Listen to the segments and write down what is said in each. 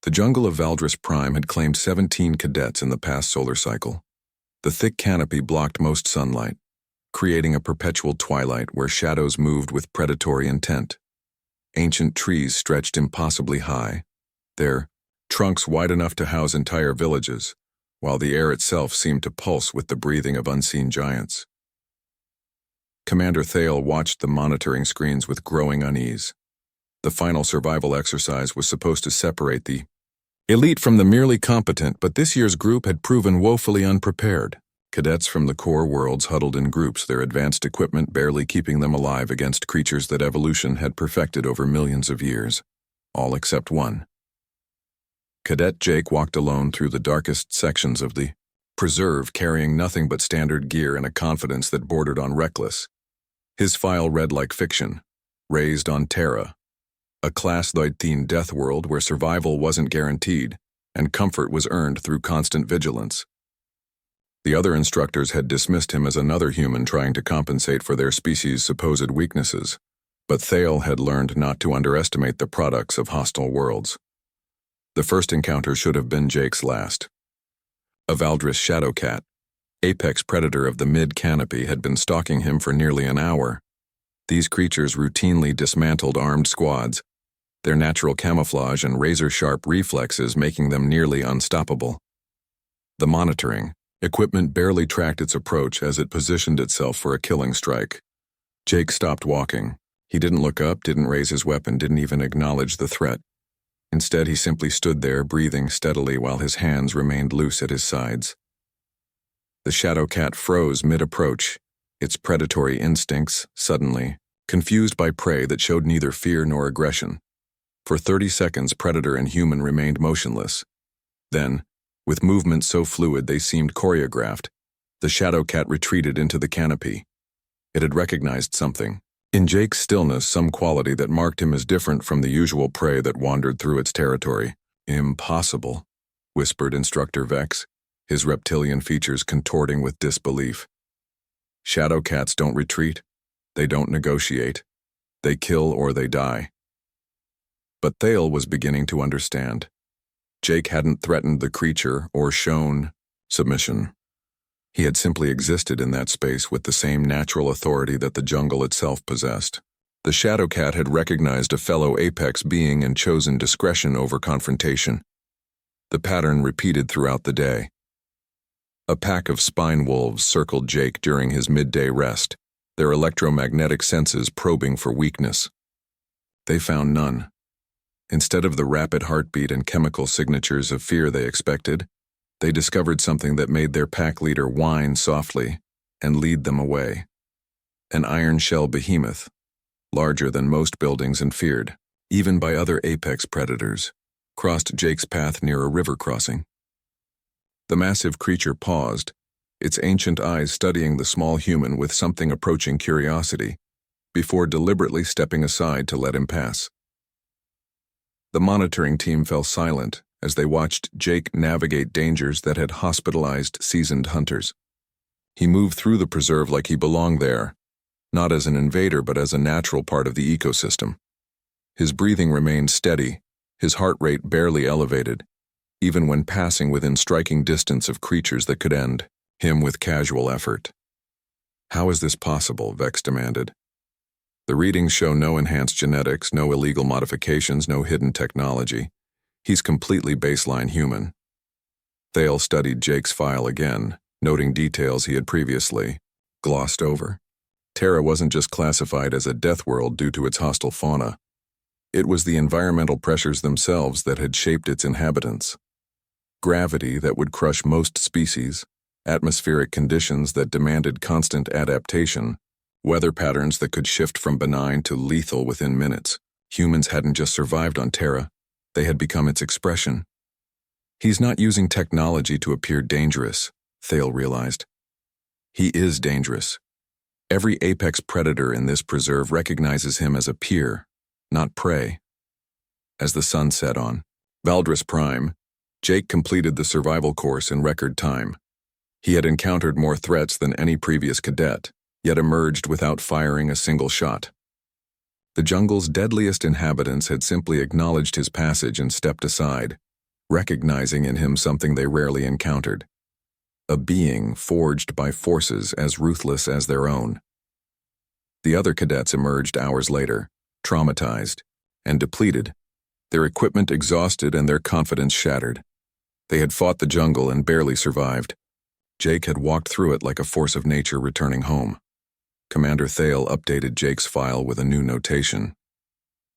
The jungle of Valdris Prime had claimed 17 cadets in the past solar cycle. The thick canopy blocked most sunlight, creating a perpetual twilight where shadows moved with predatory intent. Ancient trees stretched impossibly high, their trunks wide enough to house entire villages, while the air itself seemed to pulse with the breathing of unseen giants. Commander Thale watched the monitoring screens with growing unease. The final survival exercise was supposed to separate the elite from the merely competent, but this year's group had proven woefully unprepared. Cadets from the core worlds huddled in groups, their advanced equipment barely keeping them alive against creatures that evolution had perfected over millions of years, all except one. Cadet Jake walked alone through the darkest sections of the preserve, carrying nothing but standard gear and a confidence that bordered on reckless. His file read like fiction, raised on Terra, a class-13 death world where survival wasn't guaranteed and comfort was earned through constant vigilance. The other instructors had dismissed him as another human trying to compensate for their species' supposed weaknesses, but Thale had learned not to underestimate the products of hostile worlds. The first encounter should have been Jake's last. A Valdris shadowcat, apex predator of the mid-canopy, had been stalking him for nearly an hour. These creatures routinely dismantled armed squads, their natural camouflage and razor-sharp reflexes making them nearly unstoppable. The monitoring equipment barely tracked its approach as it positioned itself for a killing strike. Jake stopped walking. He didn't look up, didn't raise his weapon, didn't even acknowledge the threat. Instead, he simply stood there, breathing steadily while his hands remained loose at his sides. The shadowcat froze mid-approach, its predatory instincts suddenly confused by prey that showed neither fear nor aggression. For 30 seconds, predator and human remained motionless. Then, with movements so fluid they seemed choreographed, the shadowcat retreated into the canopy. It had recognized something. In Jake's stillness, some quality that marked him as different from the usual prey that wandered through its territory. "Impossible," whispered Instructor Vex, his reptilian features contorting with disbelief. "Shadowcats don't retreat. They don't negotiate. They kill or they die." But Thale was beginning to understand. Jake hadn't threatened the creature or shown submission. He had simply existed in that space with the same natural authority that the jungle itself possessed. The shadowcat had recognized a fellow apex being and chosen discretion over confrontation. The pattern repeated throughout the day. A pack of spine wolves circled Jake during his midday rest, their electromagnetic senses probing for weakness. They found none. Instead of the rapid heartbeat and chemical signatures of fear they expected, they discovered something that made their pack leader whine softly and lead them away. An iron shell behemoth, larger than most buildings and feared, even by other apex predators, crossed Jake's path near a river crossing. The massive creature paused, its ancient eyes studying the small human with something approaching curiosity, before deliberately stepping aside to let him pass. The monitoring team fell silent as they watched Jake navigate dangers that had hospitalized seasoned hunters. He moved through the preserve like he belonged there, not as an invader but as a natural part of the ecosystem. His breathing remained steady, his heart rate barely elevated, even when passing within striking distance of creatures that could end him with casual effort. "How is this possible?" Vex demanded. "The readings show no enhanced genetics, no illegal modifications, no hidden technology. He's completely baseline human." Thale studied Jake's file again, noting details he had previously glossed over. Terra wasn't just classified as a death world due to its hostile fauna. It was the environmental pressures themselves that had shaped its inhabitants. Gravity that would crush most species, atmospheric conditions that demanded constant adaptation, weather patterns that could shift from benign to lethal within minutes. Humans hadn't just survived on Terra, they had become its expression. "He's not using technology to appear dangerous," Thale realized. "He is dangerous. Every apex predator in this preserve recognizes him as a peer, not prey." As the sun set on Valdris Prime, Jake completed the survival course in record time. He had encountered more threats than any previous cadet, yet emerged without firing a single shot. The jungle's deadliest inhabitants had simply acknowledged his passage and stepped aside, recognizing in him something they rarely encountered. A being forged by forces as ruthless as their own. The other cadets emerged hours later, traumatized and depleted, their equipment exhausted and their confidence shattered. They had fought the jungle and barely survived. Jake had walked through it like a force of nature returning home. Commander Thale updated Jake's file with a new notation.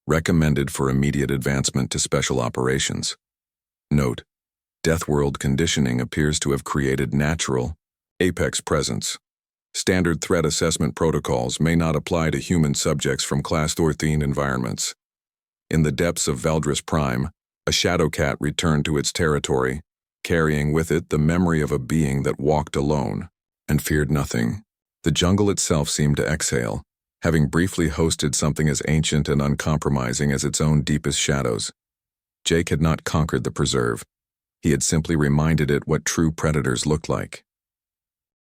Recommended for immediate advancement to Special Operations. Note: Deathworld conditioning appears to have created natural, apex presence. Standard threat assessment protocols may not apply to human subjects from Class 13 environments. In the depths of Valdris Prime, a shadow cat returned to its territory, carrying with it the memory of a being that walked alone and feared nothing. The jungle itself seemed to exhale, having briefly hosted something as ancient and uncompromising as its own deepest shadows. Jake had not conquered the preserve. He had simply reminded it what true predators looked like.